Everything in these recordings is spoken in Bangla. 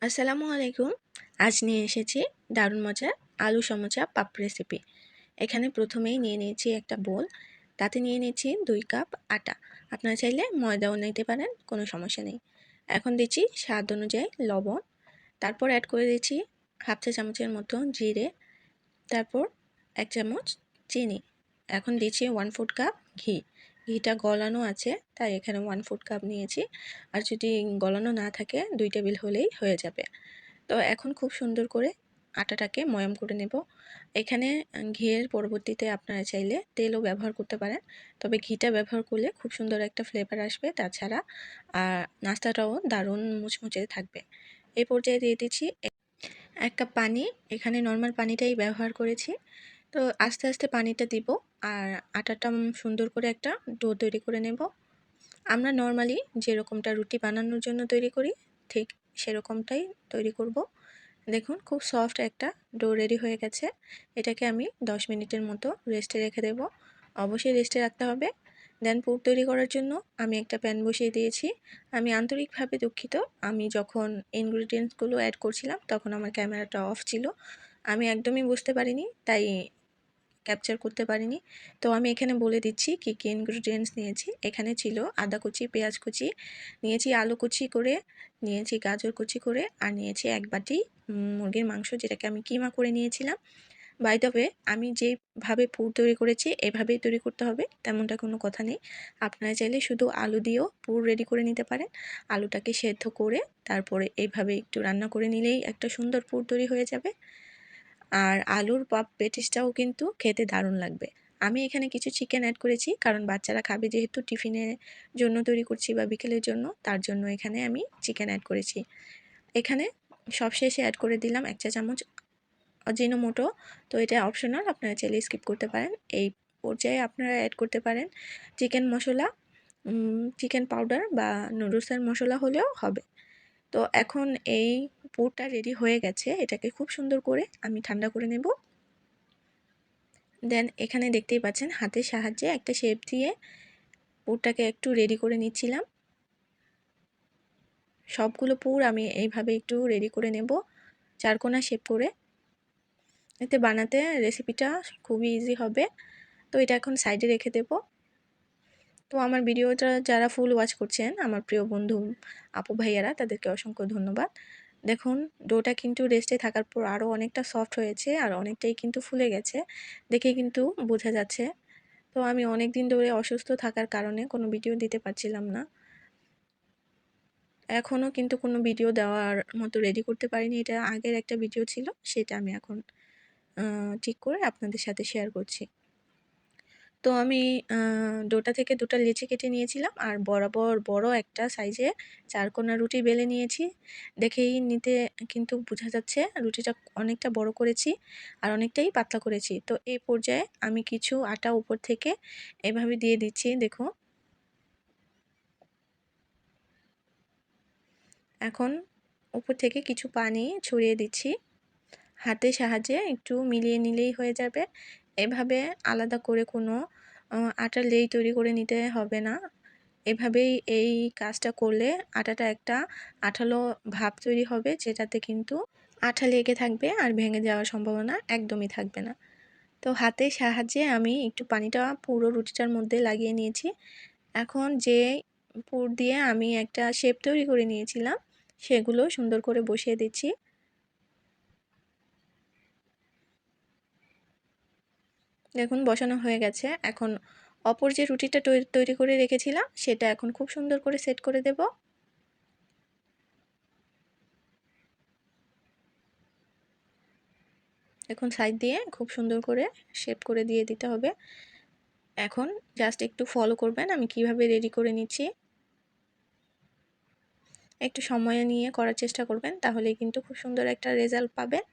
আসসালামু আলাইকুম। আজ নিয়ে এসেছি দারুণ মজার আলু সমোচা পাপ রেসিপি। এখানে প্রথমেই নিয়ে নিয়েছি একটা বোল, তাতে নিয়ে নিয়েছি 2 কাপ আটা। আপনারা চাইলে ময়দাও নিতে পারেন, কোনো সমস্যা নেই। এখন দিচ্ছি স্বাদ অনুযায়ী লবণ, তারপর অ্যাড করে দিচ্ছি হাফ চা চামচের মতো জিরে, তারপর 1 চামচ চিনি। এখন দিচ্ছি 1/4 কাপ ঘি। ঘিটা গলানো আছে তাই এখানে 1/4 কাপ নিয়েছি, আর যদি গলানো না থাকে 2 টেবিল হলেই হয়ে যাবে। তো এখন খুব সুন্দর করে আটাটাকে ময়াম করে নেব। এখানে ঘিয়ের পরবর্তীতে আপনারা চাইলে তেলও ব্যবহার করতে পারেন, তবে ঘিটা ব্যবহার করলে খুব সুন্দর একটা ফ্লেভার আসবে, তাছাড়া নাস্তাটাও দারুণ মুচমুচে থাকবে। এই পর্যায়ে দিয়ে দিচ্ছি 1 কাপ পানি। এখানে নর্মাল পানিটাই ব্যবহার করেছি। তো আস্তে আস্তে পানিটা দিব, আর আটাটা সুন্দর করে একটা ডো তৈরি করে নেব। আমরা নর্মালি যেরকমটা রুটি বানানোর জন্য তৈরি করি ঠিক সেরকমটাই তৈরি করব। দেখুন খুব সফট একটা ডো রেডি হয়ে গেছে। এটাকে আমি 10 মিনিটের মতো রেস্টে রেখে দেব। অবশ্যই রেস্টে রাখতে হবে। দেন পুর তৈরি করার জন্য আমি একটা প্যান বসিয়ে দিয়েছি। আমি আন্তরিকভাবে দুঃখিত, আমি যখন ইনগ্রিডিয়েন্টসগুলো অ্যাড করছিলাম তখন আমার ক্যামেরাটা অফ ছিল। আমি একদমই বুঝতে পারিনি, তাই ক্যাপচার করতে পারিনি। তো আমি এখানে বলে দিচ্ছি কী কী ইনগ্রিডিয়েন্টস নিয়েছি। এখানে ছিল আদা কুচি, পেঁয়াজ কুচি, নিয়েছি আলু কুচি করে, নিয়েছি গাজর কুচি করে, আর নিয়েছি 1 বাটি মুরগির মাংস, যেটাকে আমি কিমা করে নিয়েছিলাম। বাই দ্য ওয়ে, আমি যেভাবে পুর তৈরি করেছি এভাবেই তৈরি করতে হবে তেমনটা কোনো কথা নেই। আপনারা চাইলে শুধু আলু দিয়েও পুর রেডি করে নিতে পারেন। আলুটাকে সেদ্ধ করে তারপরে এইভাবে একটু রান্না করে নিলেই একটা সুন্দর পুর তৈরি হয়ে যাবে। আর আলুর পাপ পেটিসটাও কিন্তু খেতে দারুণ লাগবে। আমি এখানে কিছু চিকেন অ্যাড করেছি, কারণ বাচ্চারা খাবে যেহেতু, টিফিনের জন্য তৈরি করছি বা বিকেলের জন্য, তার জন্য এখানে আমি চিকেন অ্যাড করেছি। এখানে সবশেষে অ্যাড করে দিলাম 1 চা চামচ অজিনোমোটো। তো এটা অপশনাল, আপনারা চাইলে স্কিপ করতে পারেন। এই পর্যায়ে আপনারা অ্যাড করতে পারেন চিকেন মশলা, চিকেন পাউডার বা নুডলসের মশলা হলেও হবে। তো এখন এই পুরটা রেডি হয়ে গেছে, এটাকে খুব সুন্দর করে আমি ঠান্ডা করে নেব। দেন এখানে দেখতেই পাচ্ছেন হাতের সাহায্যে একটা শেপ দিয়ে পুরটাকে একটু রেডি করে নিচ্ছিলাম। সবগুলো পুর আমি এইভাবে একটু রেডি করে নেব, চারকোনা শেপ করে। এতে বানাতে রেসিপিটা খুবই ইজি হবে। তো এটা এখন সাইডে রেখে দেব। তো আমার ভিডিওটা যারা ফুল ওয়াচ করছেন, আমার প্রিয় বন্ধু আপু ভাইয়ারা, তাদেরকে অসংখ্য ধন্যবাদ। দেখুন ডোটা কিন্তু রেস্টে থাকার পর আরও অনেকটা সফট হয়েছে, আর অনেকটাই কিন্তু ফুলে গেছে, দেখে কিন্তু বোঝা যাচ্ছে। তো আমি অনেক দিন ধরে অসুস্থ থাকার কারণে কোনো ভিডিও দিতে পারছিলাম না। এখনও কিন্তু কোনো ভিডিও দেওয়ার মতো রেডি করতে পারিনি। এটা আগের একটা ভিডিও ছিল, সেটা আমি এখন ঠিক করে আপনাদের সাথে শেয়ার করছি। তো আমি ডোটা থেকে 2টা লেচি কেটে নিয়েছিলাম, আর বরাবর বড় একটা সাইজে চারকোনা রুটি বেলে নিয়েছি। দেখেই নিতে কিন্তু বোঝা যাচ্ছে রুটিটা অনেকটা বড় করেছি আর অনেকটাই পাতলা করেছি। তো এই পর্যায়ে আমি কিছু আটা উপর থেকে এভাবে দিয়ে দিচ্ছি, দেখুন। এখন উপর থেকে কিছু পানি ছড়িয়ে দিচ্ছি, হাতের সাহায্যে একটু মিলিয়ে নিলেই হয়ে যাবে। এভাবে আলাদা করে কোনো আটার লেই তৈরি করে নিতে হবে না। এভাবেই এই কাজটা করলে আটাটা একটা আঠালো ভাব তৈরি হবে, যেটাতে কিন্তু আঠা লেগে থাকবে আর ভেঙে যাওয়ার সম্ভাবনা একদমই থাকবে না। তো হাতের সাহায্যে আমি একটু পানিটা পুরো রুটিটার মধ্যে লাগিয়ে নিয়েছি। এখন যে পুর দিয়ে আমি একটা শেপ তৈরি করে নিয়েছিলাম, সেগুলো সুন্দর করে বসিয়ে দিচ্ছি। দেখুন বসানো হয়ে গেছে। এখন অপর যে রুটিটা তৈরি করে রেখেছিলাম, সেটা এখন খুব সুন্দর করে সেট করে দেব। এখন সাইড দিয়ে খুব সুন্দর করে শেপ করে দিয়ে দিতে হবে। এখন জাস্ট একটু ফলো করবেন আমি কিভাবে রেডি করে নিচ্ছি। একটু সময় নিয়ে করার চেষ্টা করবেন, তাহলেই কিন্তু খুব সুন্দর একটা রেজাল্ট পাবেন।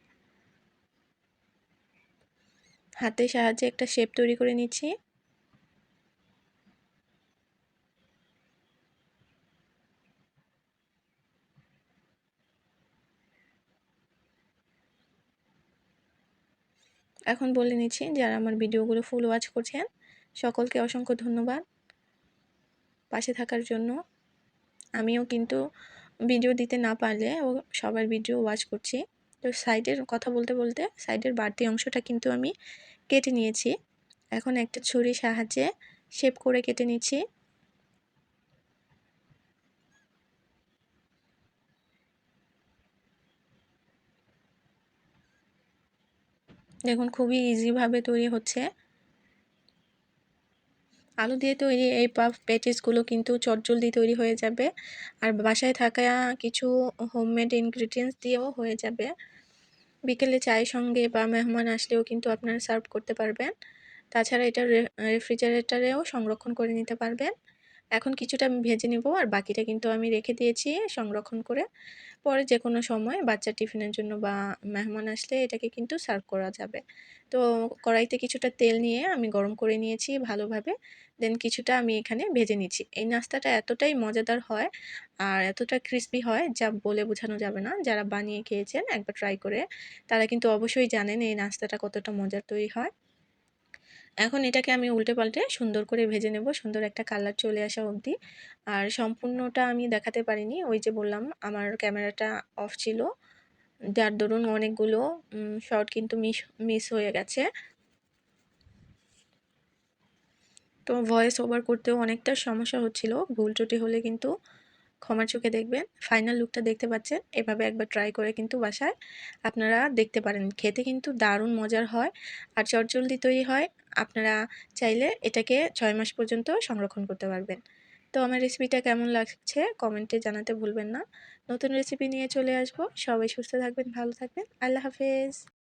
হাতের সাহায্যে একটা শেপ তৈরি করে নিচ্ছি। এখন বলে নিচ্ছি, যারা আমার ভিডিওগুলো ফুল ওয়াচ করছেন সকলকে অসংখ্য ধন্যবাদ পাশে থাকার জন্য। আমিও কিন্তু ভিডিও দিতে না পারলে ও সবার ভিডিও ওয়াচ করছি। তো সাইডের কথা বলতে বলতে সাইডের বাড়তি অংশটা কিন্তু আমি কেটে নিয়েছি। এখন একটা ছুরির সাহায্যে শেপ করে কেটে নিচ্ছি। দেখুন খুবই ইজিভাবে তৈরি হচ্ছে। আলু দিয়ে তৈরি এই পাফ প্যাটিসগুলো কিন্তু চটজলদি তৈরি হয়ে যাবে, আর বাসায় থাকা কিছু হোমমেড ইনগ্রিডিয়েন্টস দিয়েও হয়ে যাবে। বিকেলে চায়ের সঙ্গে বা মেহমান আসলেও কিন্তু আপনারা সার্ভ করতে পারবেন। তাছাড়া এটা রেফ্রিজারেটরেও সংরক্ষণ করে নিতে পারবেন। এখন কিছুটা আমি ভেজে নেব, আর বাকিটা কিন্তু আমি রেখে দিয়েছি সংরক্ষণ করে। পরে যে কোনো সময় বাচ্চার টিফিনের জন্য বা মেহমান আসলে এটাকে কিন্তু সার্ভ করা যাবে। তো কড়াইতে কিছুটা তেল নিয়ে আমি গরম করে নিয়েছি ভালোভাবে। দেন কিছুটা আমি এখানে ভেজে নিচ্ছি। এই নাস্তাটা এতটাই মজাদার হয় আর এতটা ক্রিসপি হয় যা বলে বোঝানো যাবে না। যারা বানিয়ে খেয়েছেন একবার ট্রাই করে তারা কিন্তু অবশ্যই জানেন এই নাস্তাটা কতটা মজার তৈরি হয়। এখন এটাকে আমি উল্টে পাল্টে সুন্দর করে ভেজে নেব, সুন্দর একটা কালার চলে আসা অবধি। আর সম্পূর্ণটা আমি দেখাতে পারিনি, ওই যে বললাম আমার ক্যামেরাটা অফ ছিল, যার দরুন অনেকগুলো শট কিন্তু মিস হয়ে গেছে। তো ভয়েস ওভার করতেও অনেকটা সমস্যা হচ্ছিল, ভুল ত্রুটি হলে কিন্তু ক্ষমার চোখে দেখবেন। ফাইনাল লুকটা দেখতে পাচ্ছেন, এভাবে একবার ট্রাই করে কিন্তু বাসায় আপনারা দেখতে পারেন। খেতে কিন্তু দারুণ মজার হয় আর চটজলদি তৈরি হয়। আপনারা চাইলে এটাকে ৬ মাস পর্যন্ত সংরক্ষণ করতে পারবেন। তো আমার রেসিপিটা কেমন লাগছে কমেন্টে জানাতে ভুলবেন না। নতুন রেসিপি নিয়ে চলে আসবো। সবাই সুস্থ থাকবেন, ভালো থাকবেন। আল্লাহ হাফেজ।